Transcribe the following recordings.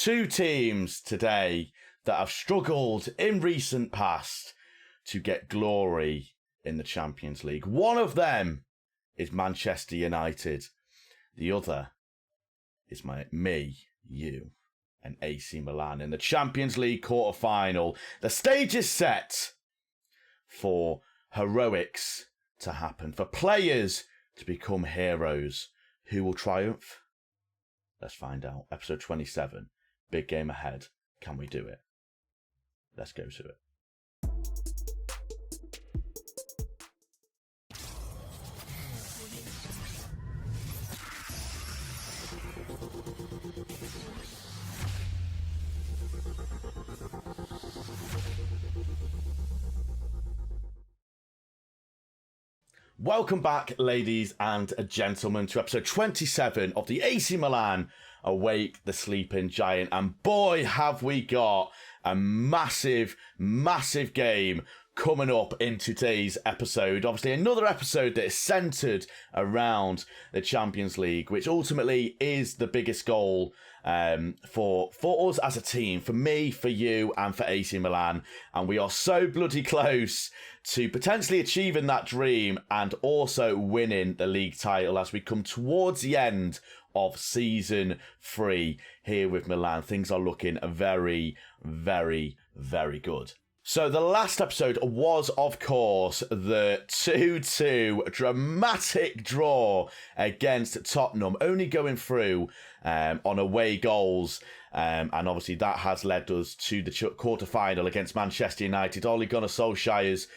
two teams today that have struggled in recent past to get glory in the Champions League. One of them is Manchester United. The other is me, you, and AC Milan in the Champions League quarter-final. The stage is set for heroics to happen, for players to become heroes. Who will triumph? Let's find out. Episode 27. Big game ahead. Can we do it? Let's go to it. Welcome back, ladies and gentlemen, to episode 27 of the AC Milan Awake the Sleeping Giant. And boy, have we got a massive, massive game coming up in today's episode. Obviously, another episode that is centred around the Champions League, which ultimately is the biggest goal for us as a team, for me, for you, and for AC Milan. And we are so bloody close to potentially achieving that dream and also winning the league title as we come towards the end of season 3 here with Milan. Things are looking very, very, very good. So the last episode was, of course, the 2-2 dramatic draw against Tottenham, only going through on away goals. And obviously that has led us to the quarter-final against Manchester United, Ole Gunnar Solskjaer's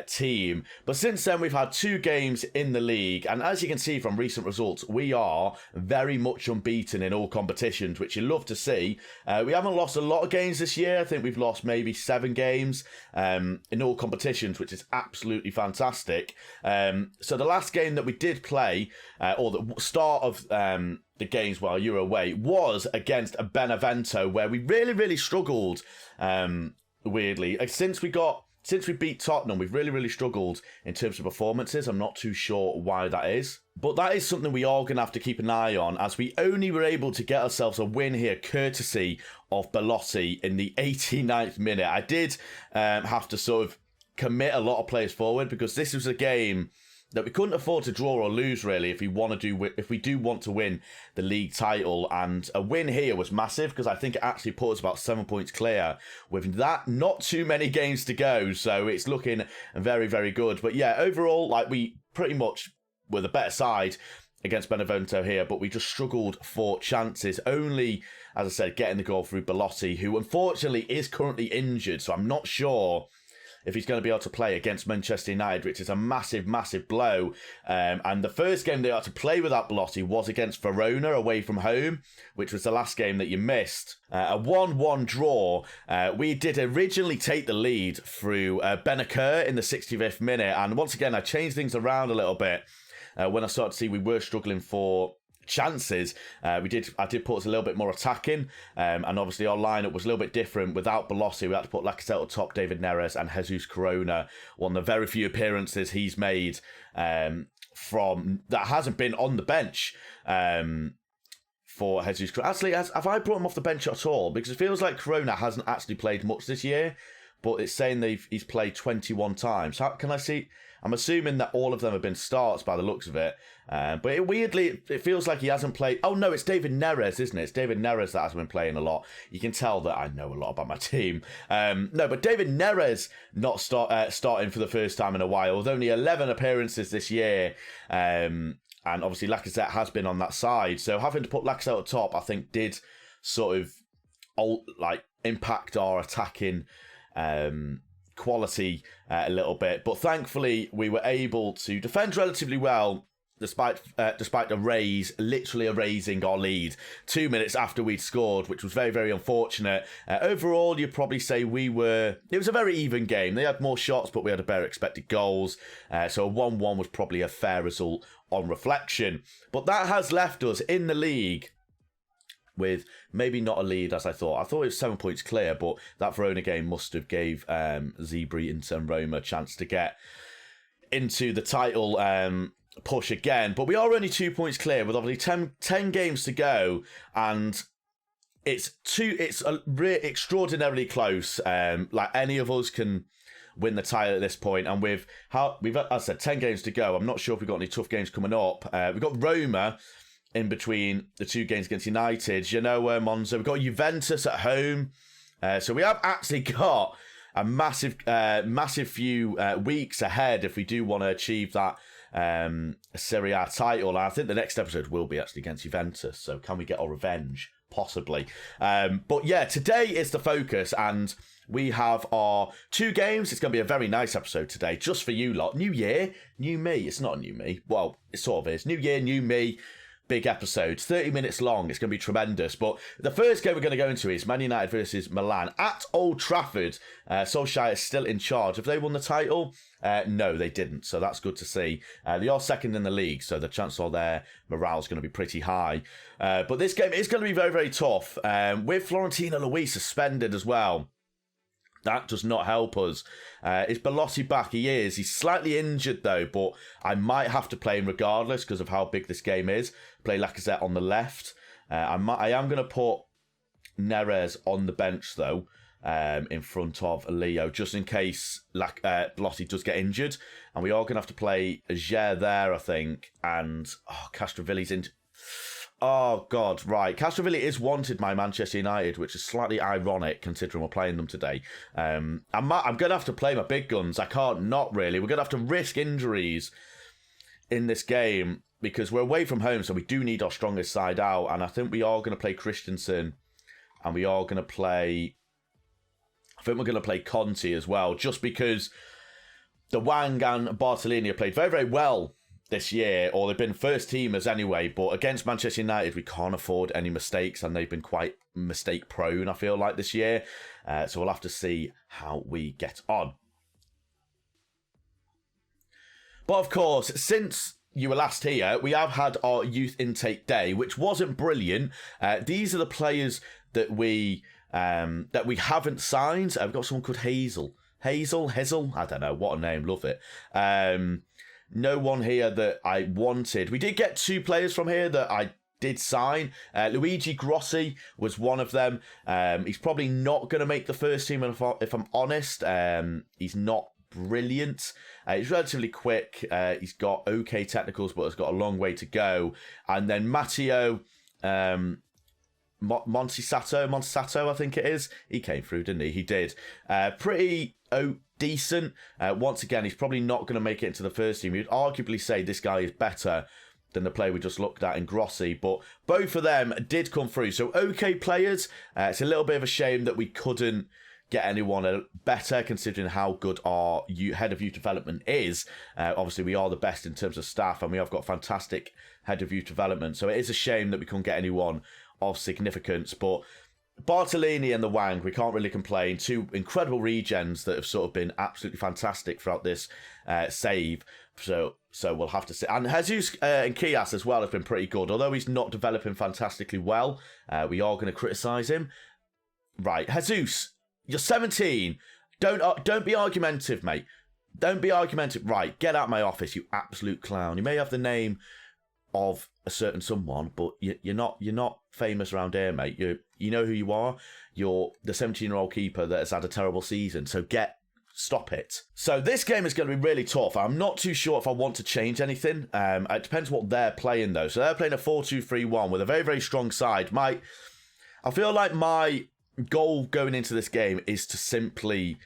team. But since then, we've had 2 games in the league. And as you can see from recent results, we are very much unbeaten in all competitions, which you love to see. We haven't lost a lot of games this year. I think we've lost maybe 7 games in all competitions, which is absolutely fantastic. So the last game that we did play, or the start of the games while you were away, was against Benevento, where we really, really struggled, weirdly. Since we beat Tottenham, we've really, really struggled in terms of performances. I'm not too sure why that is. But that is something we are going to have to keep an eye on, as we only were able to get ourselves a win here, courtesy of Belotti in the 89th minute. I did have to sort of commit a lot of players forward, because this was a game that we couldn't afford to draw or lose, really, if we do want to win the league title. And a win here was massive, because I think it actually put us about 7 points clear with that not too many games to go. So it's looking very, very good. But yeah, overall, like, we pretty much were the better side against Benevento here, but we just struggled for chances. Only, as I said, getting the goal through Belotti, who unfortunately is currently injured. So I'm not sure if he's going to be able to play against Manchester United, which is a massive, massive blow. And the first game they had to play without Belotti was against Verona away from home, which was the last game that you missed. A 1-1 draw. We did originally take the lead through Benacer in the 65th minute. And once again, I changed things around a little bit when I started to see we were struggling for chances. I did put us a little bit more attacking, and obviously our lineup was a little bit different. Without Belotti, we had to put Lacazette on top, David Neres and Jesus Corona. One of the very few appearances he's made from that hasn't been on the bench for Jesus Corona. Actually, have I brought him off the bench at all? Because it feels like Corona hasn't actually played much this year, but it's saying he's played 21 times. How can I see? I'm assuming that all of them have been starts by the looks of it. But it feels like he hasn't played. Oh, no, it's David Neres, isn't it? It's David Neres that has been playing a lot. You can tell that I know a lot about my team. No, but David Neres not starting for the first time in a while, with only 11 appearances this year. And obviously Lacazette has been on that side. So having to put Lacazette at top, I think, did sort of impact our attacking quality a little bit. But thankfully, we were able to defend relatively well, despite literally erasing our lead 2 minutes after we'd scored, which was very, very unfortunate. Overall, you'd probably say it was a very even game. They had more shots, but we had a better expected goals. So a 1-1 was probably a fair result on reflection. But that has left us in the league with maybe not a lead as I thought. I thought it was 7 points clear, but that Verona game must have gave Zebri and Roma a chance to get into the title push again. But we are only 2 points clear with obviously 10 games to go, and it's extraordinarily close. Like any of us can win the title at this point, and we've as I said, 10 games to go. I'm not sure if we've got any tough games coming up. We've got Roma in between the 2 games against United. Monza. We've got Juventus at home. So we have actually got a massive few weeks ahead if we do want to achieve that Serie A title. And I think the next episode will be actually against Juventus. So can we get our revenge? Possibly. But yeah, today is the focus, and we have our 2 games. It's going to be a very nice episode today, just for you lot. New year, new me. It's not a new me. Well, it sort of is. New year, new me. Big episode, 30 minutes long. It's going to be tremendous. But the first game we're going to go into is Man United versus Milan at Old Trafford. Solskjaer is still in charge. Have they won the title? No, they didn't. So that's good to see. They are second in the league, so the chance of their morale is going to be pretty high. But this game is going to be very, very tough. With Florentino Luis suspended as well. That does not help us. Is Belotti back? He is. He's slightly injured though, but I might have to play him regardless because of how big this game is. Play Lacazette on the left. I am going to put Neres on the bench though, in front of Leo, just in case Belotti does get injured. And we are going to have to play Ajer there, I think. And Castrovilli's in. Oh, God, right. Castrovilli is wanted by Manchester United, which is slightly ironic considering we're playing them today. I'm going to have to play my big guns. I can't not really. We're going to have to risk injuries in this game because we're away from home, so we do need our strongest side out. And I think we are going to play Christensen, and we are going to play... I think we're going to play Conte as well, just because the Wang and Bartolini have played very, very well this year, or they've been first teamers anyway, but against Manchester United we can't afford any mistakes, and they've been quite mistake prone, I feel like, this year. So we'll have to see how we get on. But of course, since you were last here, we have had our youth intake day, which wasn't brilliant. These are the players that we haven't signed. We've got someone called Hazel, I don't know, what a name, love it. No one here that I wanted. We did get 2 players from here that I did sign. Luigi Grossi was one of them. He's probably not going to make the first team, if I'm honest. He's not brilliant. He's relatively quick. He's got okay technicals, but has got a long way to go. And then Matteo Montisato, I think it is. He came through, didn't he? He did. Pretty decent. Once again, he's probably not going to make it into the first team. You'd arguably say this guy is better than the player we just looked at in Grossi, but both of them did come through. So okay players. It's a little bit of a shame that we couldn't get anyone better considering how good our head of youth development is. Obviously, we are the best in terms of staff, and we have got fantastic head of youth development. So it is a shame that we couldn't get anyone of significance, but Bartolini and the Wang, we can't really complain. 2 incredible regens that have sort of been absolutely fantastic throughout this save. So we'll have to see. And Jesus and Kias as well have been pretty good. Although he's not developing fantastically well, we are going to criticise him. Right, Jesus, you're 17. Don't be argumentative, mate. Don't be argumentative. Right, get out of my office, you absolute clown. You may have the name of a certain someone, but you're not famous around here, mate. You know who you are. You're the 17-year-old keeper that has had a terrible season. So stop it. So this game is going to be really tough. I'm not too sure if I want to change anything. It depends what they're playing though. So they're playing a 4-2-3-1 with a very, very strong side. I feel like my goal going into this game is to simply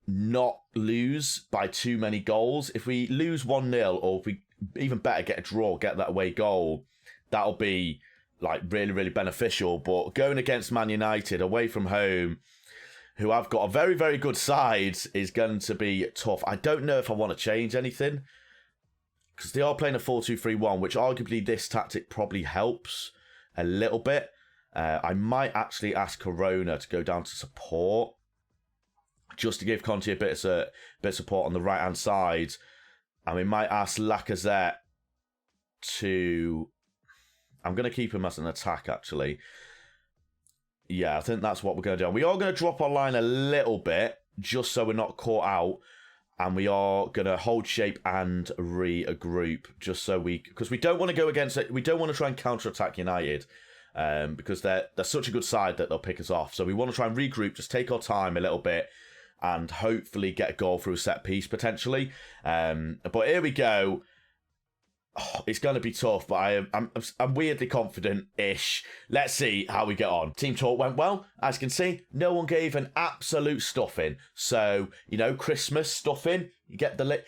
not lose by too many goals. If we lose 1-0, or if we even better get a draw, get that away goal, that'll be like really, really beneficial. But going against Man United away from home, who have got a very, very good side, is going to be tough. I don't know if I want to change anything because they are playing a 4-2-3-1, which arguably this tactic probably helps a little bit. I might actually ask Corona to go down to support just to give Conte a bit of support on the right-hand side. And we might ask Lacazette to... I'm going to keep him as an attack, actually. Yeah, I think that's what we're going to do. And we are going to drop our line a little bit, just so we're not caught out. And we are going to hold shape and regroup, just so because we don't want to go against it. We don't want to try and counter-attack United. because they're such a good side that they'll pick us off. So we want to try and regroup, just take our time a little bit, and hopefully get a goal through a set piece potentially. But here we go. Oh, it's going to be tough, but I'm weirdly confident-ish. Let's see how we get on. Team talk went well. As you can see, no one gave an absolute stuffing. So, Christmas stuffing. You get the...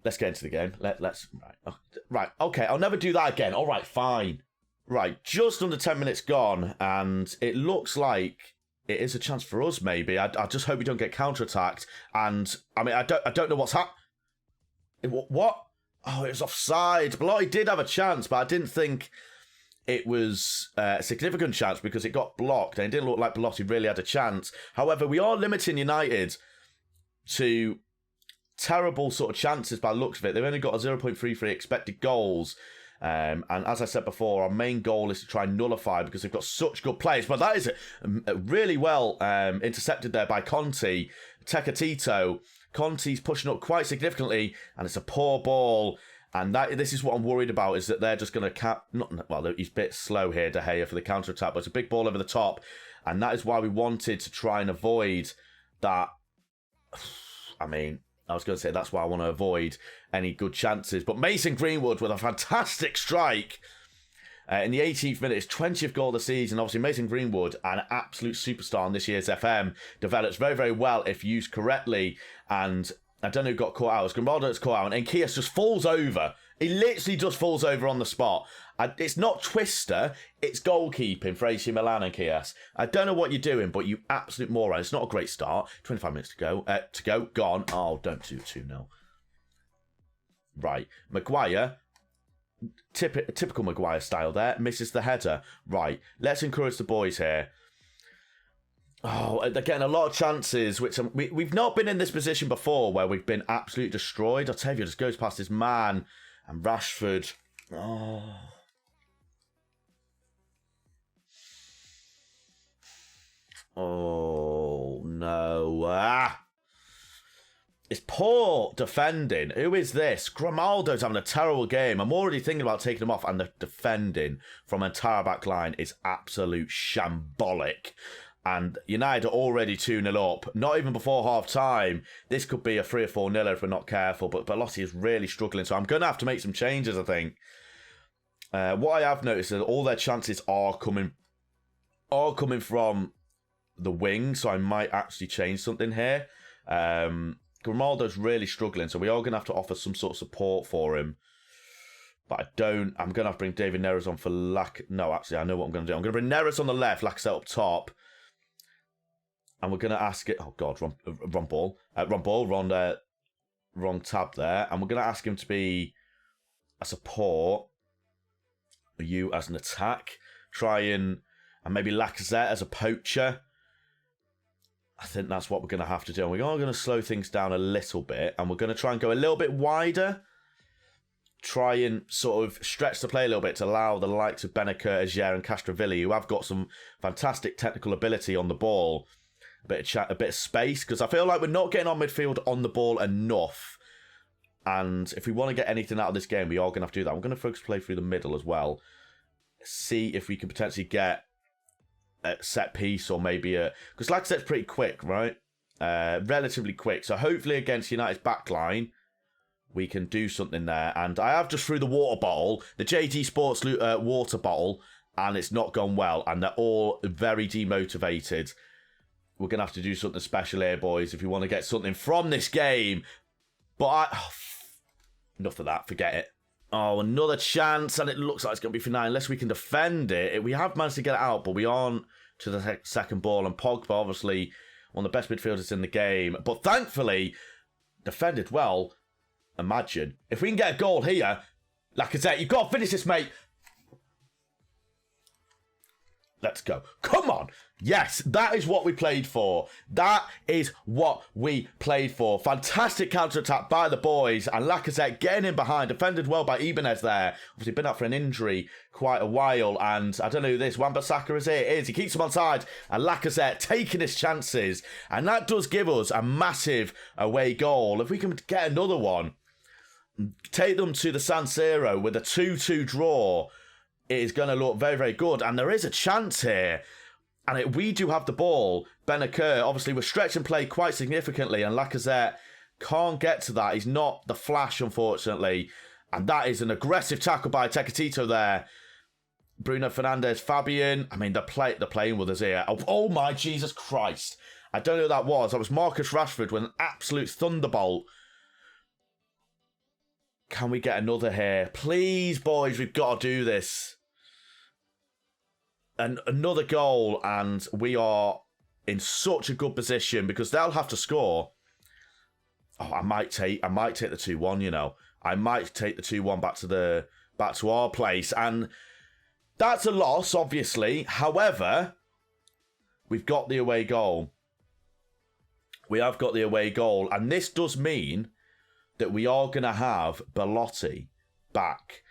Let's get into the game. Right. Okay, I'll never do that again. All right, fine. Right, just under 10 minutes gone, and it looks like it is a chance for us, maybe. I just hope we don't get counter-attacked. And, I don't know what's happening. What? Oh, it was offside. Belotti did have a chance, but I didn't think it was a significant chance because it got blocked and it didn't look like Belotti really had a chance. However, we are limiting United to terrible sort of chances by the looks of it. They've only got a 0.33 expected goals. And as I said before, our main goal is to try and nullify because they've got such good players. But that is really well intercepted there by Conti. Tecatito. Conti's pushing up quite significantly, and it's a poor ball. And this is what I'm worried about, is that they're just going to he's a bit slow here, De Gea, for the counter-attack, but it's a big ball over the top. And that is why we wanted to try and avoid that. I was going to say that's why I want to avoid any good chances. But Mason Greenwood with a fantastic strike in the 18th minute, his 20th goal of the season. Obviously, Mason Greenwood, an absolute superstar in this year's FM, develops very, very well if used correctly. And I don't know who got caught out. It's Grimaldo that's caught out, and Kies just falls over. He literally just falls over on the spot. It's not Twister, it's goalkeeping for AC Milan and Kies. I don't know what you're doing, but you absolute moron. It's not a great start. 25 minutes to go. Gone. Oh, don't do 2-0. Right. Maguire. Typical Maguire style there. Misses the header. Right. Let's encourage the boys here. Oh, they're getting a lot of chances, which we've not been in this position before where we've been absolutely destroyed. Otavio just goes past his man. And Rashford. Oh, no. It's poor defending. Who is this? Grimaldo's having a terrible game. I'm already thinking about taking him off, and the defending from entire back line is absolute shambolic. And United are already 2-0 up. Not even before half-time. This could be a 3 or 4-0 if we're not careful. But Belotti is really struggling. So I'm going to have to make some changes, I think. What I have noticed is that all their chances are coming from the wing. So I might actually change something here. Grimaldo's really struggling. So we are going to have to offer some sort of support for him. But I'm going to have to bring David Neres on for No, actually, I know what I'm going to do. I'm going to bring Neres on the left, Lacazette up top. And we're going to ask it... Oh, God, wrong tab there. And we're going to ask him to be a support. You as an attack. Try and maybe Lacazette as a poacher. I think that's what we're going to have to do. And we are going to slow things down a little bit. And we're going to try and go a little bit wider. Try and sort of stretch the play a little bit to allow the likes of Benacer, Aguirre and Castrovilli, who have got some fantastic technical ability on the ball, a bit of space, because I feel like we're not getting our midfield on the ball enough. And if we want to get anything out of this game, we are going to have to do that. I'm going to focus play through the middle as well. See if we can potentially get a set piece or maybe because like I said, it's pretty quick, right? Relatively quick. So hopefully against United's backline, we can do something there. And I have just threw the water bottle, the JD Sports water bottle, and it's not gone well. And they're all very demotivated. We're going to have to do something special here, boys, if you want to get something from this game. But enough of that. Forget it. Oh, another chance, and it looks like it's going to be for 9. Unless we can defend it. We have managed to get it out, but we aren't to the second ball. And Pogba, obviously, one of the best midfielders in the game. But thankfully, defended well. Imagine. If we can get a goal here, Lacazette, you've got to finish this, mate. Let's go. Come on. Yes, that is what we played for. That is what we played for. Fantastic counter-attack by the boys. And Lacazette getting in behind. Defended well by Ibanez there. Obviously been out for an injury quite a while. And I don't know who this Wan-Bissaka is here. It is. He keeps him on side. And Lacazette taking his chances. And that does give us a massive away goal. If we can get another one, take them to the San Siro with a 2-2 draw. it is going to look very, very good. And there is a chance here. And we do have the ball. Benacer, obviously, we're stretching play quite significantly. And Lacazette can't get to that. He's not the flash, unfortunately. And that is an aggressive tackle by Tecatito there. Bruno Fernandes, Fabian. I mean, they're playing with us here. Oh my Jesus Christ. I don't know who that was. That was Marcus Rashford with an absolute thunderbolt. Can we get another here? Please, boys, we've got to do this. And another goal, and we are in such a good position because they'll have to score. Oh, I might take the 2-1, you know. I might take the 2-1 back to our place. And that's a loss, obviously. However, we've got the away goal. We have got the away goal. And this does mean that we are going to have Belotti back.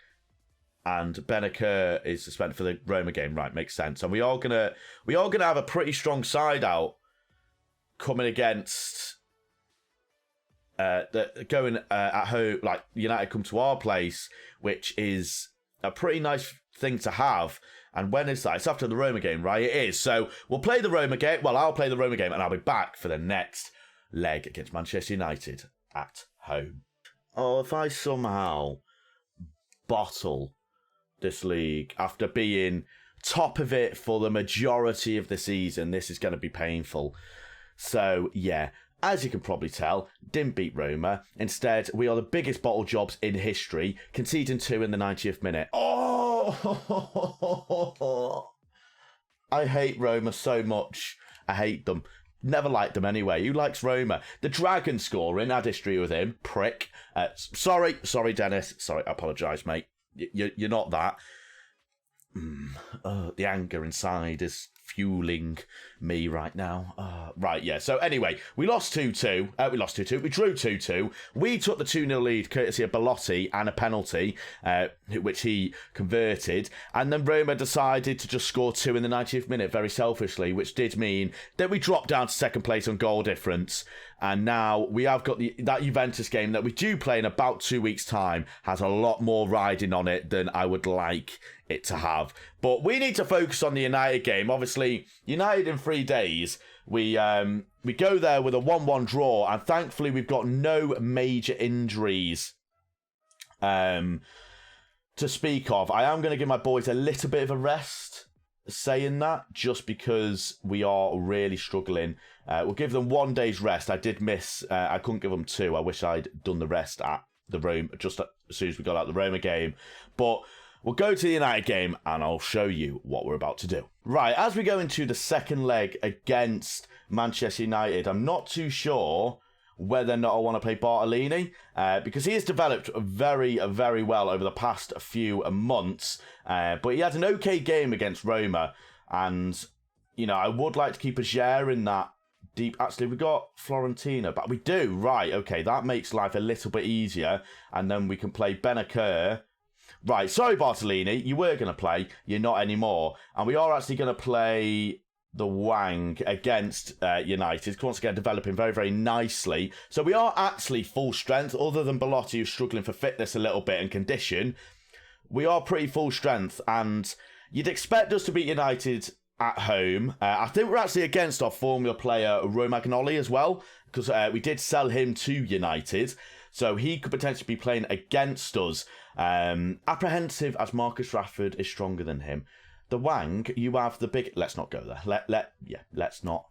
And Benacer is suspended for the Roma game. Right, makes sense. And we are gonna have a pretty strong side out coming against going at home, like United come to our place, which is a pretty nice thing to have. And when is that? It's after the Roma game, right? It is. So we'll play the Roma game. Well, I'll play the Roma game and I'll be back for the next leg against Manchester United at home. Oh, if I somehow bottle this league after being top of it for the majority of the season, this is going to be painful. So, yeah, as you can probably tell, didn't beat Roma. Instead, we are the biggest bottle jobs in history, conceding 2 in the 90th minute. Oh! I hate Roma so much. I hate them. Never liked them anyway. Who likes Roma? The Dragon scoring, had history with him. Prick. Sorry, Dennis. Sorry, I apologise, mate. You're not that. The anger inside is fueling me right now. Right, yeah. So anyway, we lost 2-2. We drew 2-2. We took the 2-0 lead courtesy of Belotti and a penalty, which he converted. And then Roma decided to just score 2 in the 90th minute very selfishly, which did mean that we dropped down to second place on goal difference. And now we have got that Juventus game that we do play in about 2 weeks' time has a lot more riding on it than I would like it to have. But we need to focus on the United game. Obviously, United in 3 days, we go there with a 1-1 draw, and thankfully we've got no major injuries to speak of. I am going to give my boys a little bit of a rest saying that, just because we are really struggling. We'll give them 1 day's rest. I did miss, I couldn't give them 2. I wish I'd done the rest at the Roma, just as soon as we got out the Roma game. But we'll go to the United game and I'll show you what we're about to do. Right, as we go into the second leg against Manchester United, I'm not too sure whether or not I want to play Bartolini, because he has developed very, very well over the past few months. But he had an okay game against Roma, and, you know, I would like to keep a share in that deep. Actually, we got Florentino, but we do. Right, okay, that makes life a little bit easier, and then we can play Benacer. Right, sorry, Bartolini, you were going to play, you're not anymore. And we are actually going to play the Wang against United. Once again, developing very, very nicely. So we are actually full strength, other than Belotti, who's struggling for fitness a little bit and condition. We are pretty full strength, and you'd expect us to beat United at home. I think we're actually against our formula player, Romagnoli, as well, because we did sell him to United. So he could potentially be playing against us. Apprehensive as Marcus Rashford is stronger than him. The Wang, you have the big... Let's not go there. Let's not.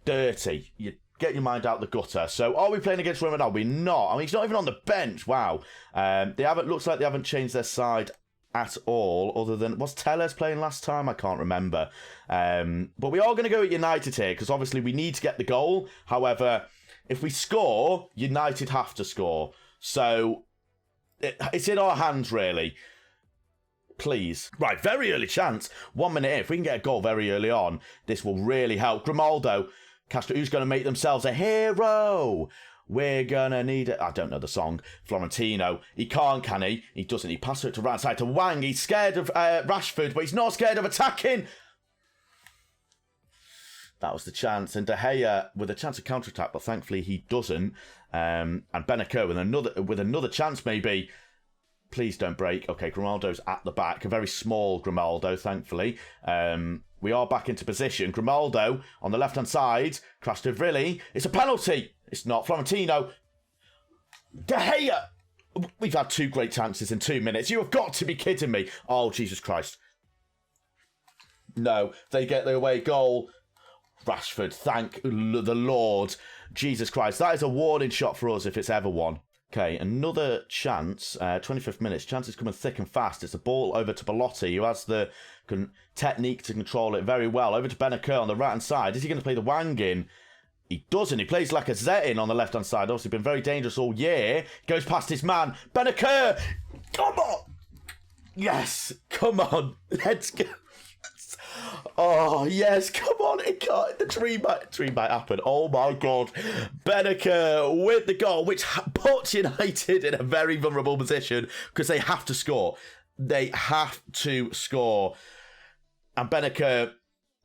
Dirty. You get your mind out the gutter. So are we playing against Roma now? We're not. I mean, he's not even on the bench. Wow. Looks like they haven't changed their side at all, other than... Was Tellez playing last time? I can't remember. But we are going to go at United here, because obviously we need to get the goal. However, if we score, United have to score. So it's in our hands, really. Please. Right, very early chance. 1 minute in. If we can get a goal very early on, this will really help. Grimaldo, Castro, who's going to make themselves a hero? We're going to need it. I don't know the song. Florentino. He can't, can he? He doesn't. He passes it to right side to Wang. He's scared of Rashford, but he's not scared of attacking. That was the chance. And De Gea with a chance of counter-attack, but thankfully he doesn't. And Benacer with another chance, maybe. Please don't break. Okay, Grimaldo's at the back. A very small Grimaldo, thankfully. We are back into position. Grimaldo on the left-hand side. Krasnovilli. It's a penalty. It's not. Florentino. De Gea. We've had 2 great chances in 2 minutes. You have got to be kidding me. Oh, Jesus Christ. No, they get the away goal. Rashford, thank the Lord. Jesus Christ. That is a warning shot for us if it's ever one. Okay, another chance. 25th minutes. Chance is coming thick and fast. It's a ball over to Belotti, who has the technique to control it very well. Over to Benacer on the right-hand side. Is he going to play the Wang in? He doesn't. He plays like a Zetin on the left-hand side. Obviously been very dangerous all year. Goes past his man. Benacer! Come on! Yes! Come on! Let's go! Oh, yes, come on, it can't, the dream might happen. Oh, my God. Benacer with the goal, which puts United in a very vulnerable position because they have to score. They have to score. And Benacer,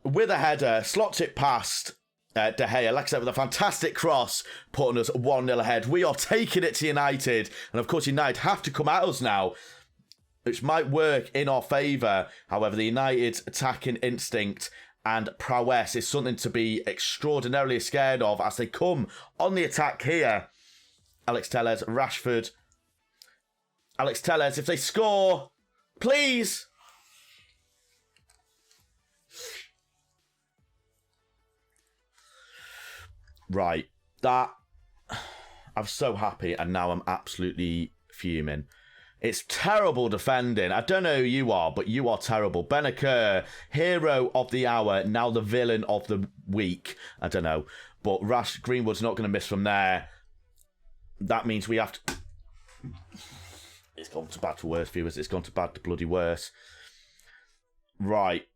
with a header, slots it past De Gea, like I said, with a fantastic cross, putting us 1-0 ahead. We are taking it to United. And, of course, United have to come at us now, which might work in our favour. However, the United's attacking instinct and prowess is something to be extraordinarily scared of as they come on the attack here. Alex Telles, Rashford. Alex Telles, if they score, please. Right, that... I'm so happy, and now I'm absolutely fuming. It's terrible defending. I don't know who you are, but you are terrible. Benacer, hero of the hour, now the villain of the week. I don't know. But Greenwood's not going to miss from there. That means we have to... It's gone to bad for worse, viewers. It's gone to bad to bloody worse. Right.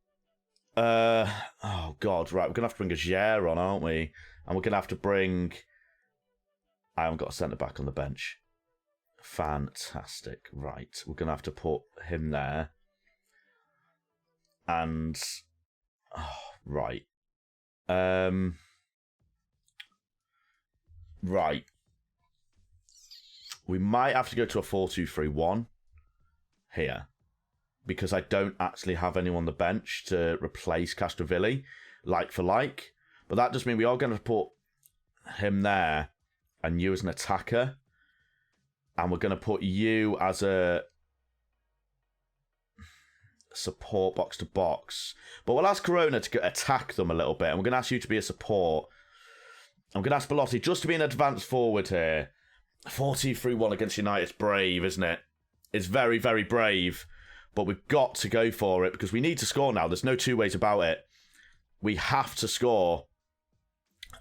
Oh, God. Right, we're going to have to bring a Gère on, aren't we? And we're going to have to bring... I haven't got a centre-back on the bench. Fantastic. Right. We're going to have to put him there. And... Oh, right. Right. We might have to go to a 4-2-3-1 here. Because I don't actually have anyone on the bench to replace Castrovilli, like for like. But that does mean we are going to put him there and you as an attacker. And we're going to put you as a support box to box. But we'll ask Corona to attack them a little bit. And we're going to ask you to be a support. I'm going to ask Belotti just to be an advanced forward here. 4-2-3-1 against United is brave, isn't it? It's very, very brave. But we've got to go for it because we need to score now. There's no two ways about it. We have to score.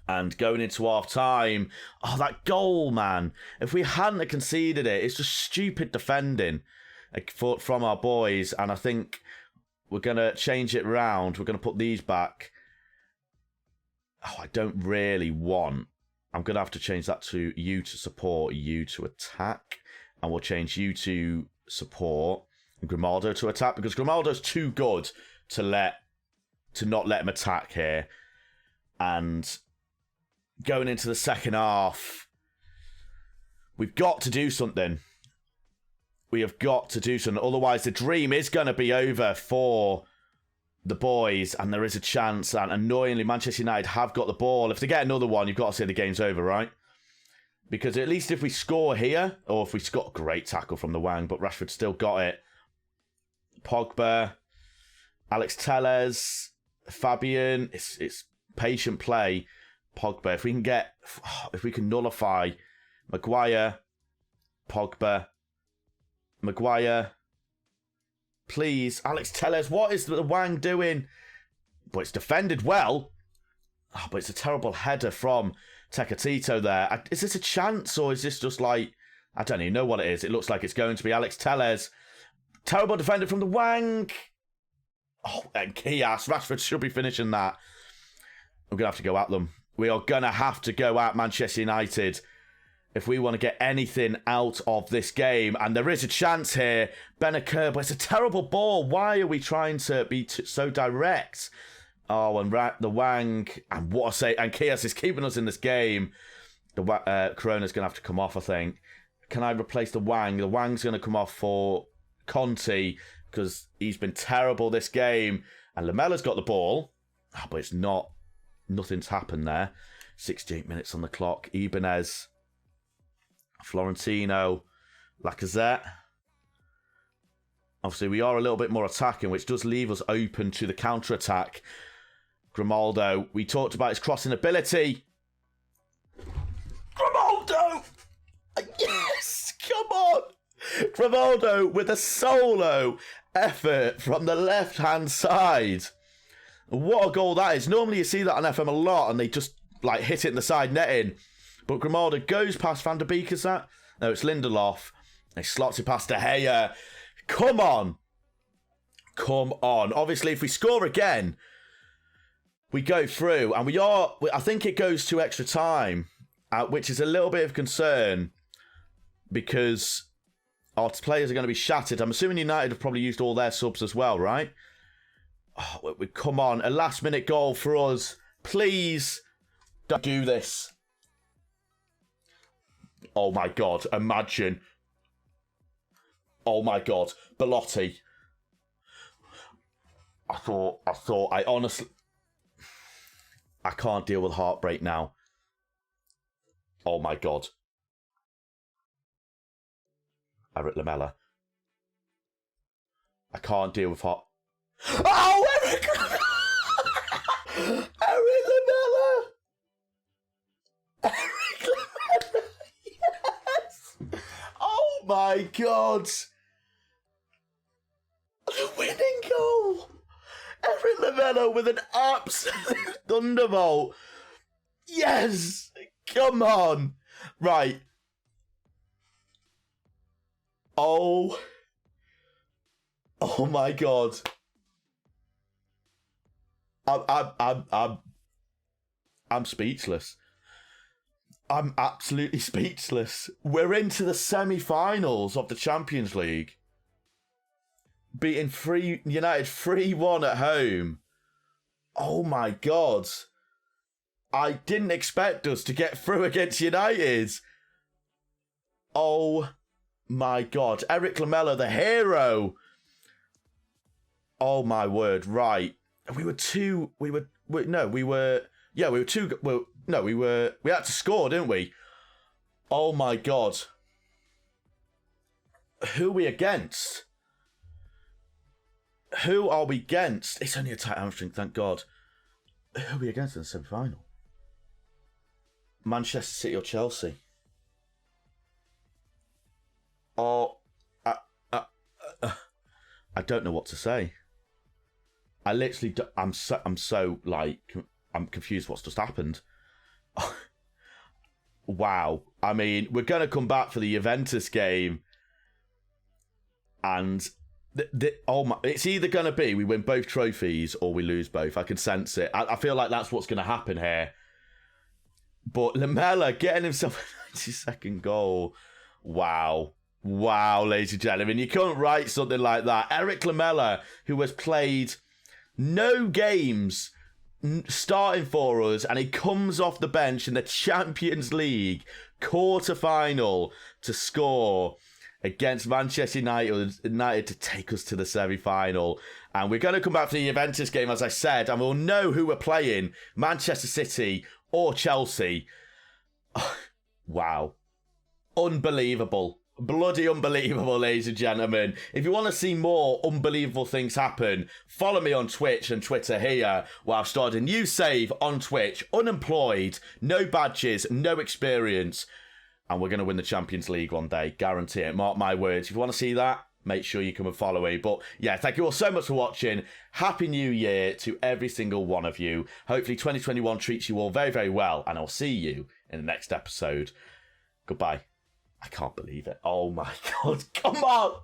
And going into half-time, oh, that goal, man. If we hadn't conceded it, it's just stupid defending from our boys. And I think we're going to change it round. We're going to put these back. Oh, I don't really want... I'm going to have to change that to you to support, you to attack. And we'll change you to support and Grimaldo to attack. Because Grimaldo's too good to not let him attack here. And... going into the second half, we've got to do something. We have got to do something. Otherwise, the dream is going to be over for the boys. And there is a chance. And annoyingly, Manchester United have got the ball. If they get another one, you've got to say the game's over, right? Because at least if we score here, or if we score, great tackle from the Wang, but Rashford still got it. Pogba, Alex Telles, Fabian. It's patient play. Pogba, if we can nullify Maguire, Pogba, Maguire, please, Alex Telles, what is the Wang doing? But it's defended well. Oh, but it's a terrible header from Tecatito there. Is this a chance or is this just like, I don't even know what it is. It looks like it's going to be Alex Telles. Terrible defender from the Wang. Oh, and Kias, Rashford should be finishing that. We're going to have to go at them. We are going to have to go at Manchester United if we want to get anything out of this game. And there is a chance here. Benacer, but it's a terrible ball. Why are we trying to be so direct? Oh, and the Wang. And what I say. And Kias is keeping us in this game. The Corona's going to have to come off, I think. can I replace the Wang? The Wang's going to come off for Conte because he's been terrible this game. And Lamella's got the ball, but it's not. Nothing's happened there. 68 minutes on the clock. Ibanez, Florentino, Lacazette. Obviously, we are a little bit more attacking, which does leave us open to the counter-attack. Grimaldo, we talked about his crossing ability. Grimaldo! Yes! Come on! Grimaldo with a solo effort from the left-hand side. What a goal that is. Normally you see that on FM a lot and they just like hit it in the side netting. But Grimaldo goes past Van der Beek, is that? No, it's Lindelof. He slots it past De Gea. Come on. Come on. Obviously, if we score again, we go through. And I think it goes to extra time, which is a little bit of concern because our players are going to be shattered. I'm assuming United have probably used all their subs as well, right? Oh, come on. A last-minute goal for us. Please don't do this. Oh, my God. Imagine. Oh, my God. Belotti. I honestly... I can't deal with heartbreak now. Oh, my God. Eric Lamela. I can't deal with heart... Oh, Eric! Eric Lamela! Eric Lamela! Yes! Oh, my God! The winning goal! Eric Lamela with an absolute thunderbolt. Yes! Come on! Right. Oh my God. I'm speechless. I'm absolutely speechless. We're into the semi-finals of the Champions League. Beating United 3-1 at home. Oh my God. I didn't expect us to get through against United. Oh my God. Eric Lamela, the hero. Oh my word. Right. We had to score, didn't we? Oh my God. Who are we against? Who are we against? It's only a tight hamstring, thank God. Who are we against in the semi-final? Manchester City or Chelsea? Oh, I don't know what to say. I literally, I'm confused what's just happened. Wow. I mean, we're going to come back for the Juventus game. And it's either going to be we win both trophies or we lose both. I can sense it. I feel like that's what's going to happen here. But Lamela getting himself a 90-second goal. Wow. Wow, ladies and gentlemen. You couldn't write something like that. Eric Lamela, who has played no games starting for us, and he comes off the bench in the Champions League quarter-final to score against Manchester United to take us to the semi-final. And we're going to come back to the Juventus game, as I said, and we'll know who we're playing, Manchester City or Chelsea. Wow. Unbelievable. Bloody unbelievable, ladies and gentlemen. If you want to see more unbelievable things happen, follow me on Twitch and Twitter here, where I've started a new save on Twitch. Unemployed, no badges, no experience. And we're going to win the Champions League one day. Guarantee it. Mark my words. If you want to see that, make sure you come and follow me. But yeah, thank you all so much for watching. Happy New Year to every single one of you. Hopefully 2021 treats you all very, very well. And I'll see you in the next episode. Goodbye. I can't believe it. Oh my God. Come on.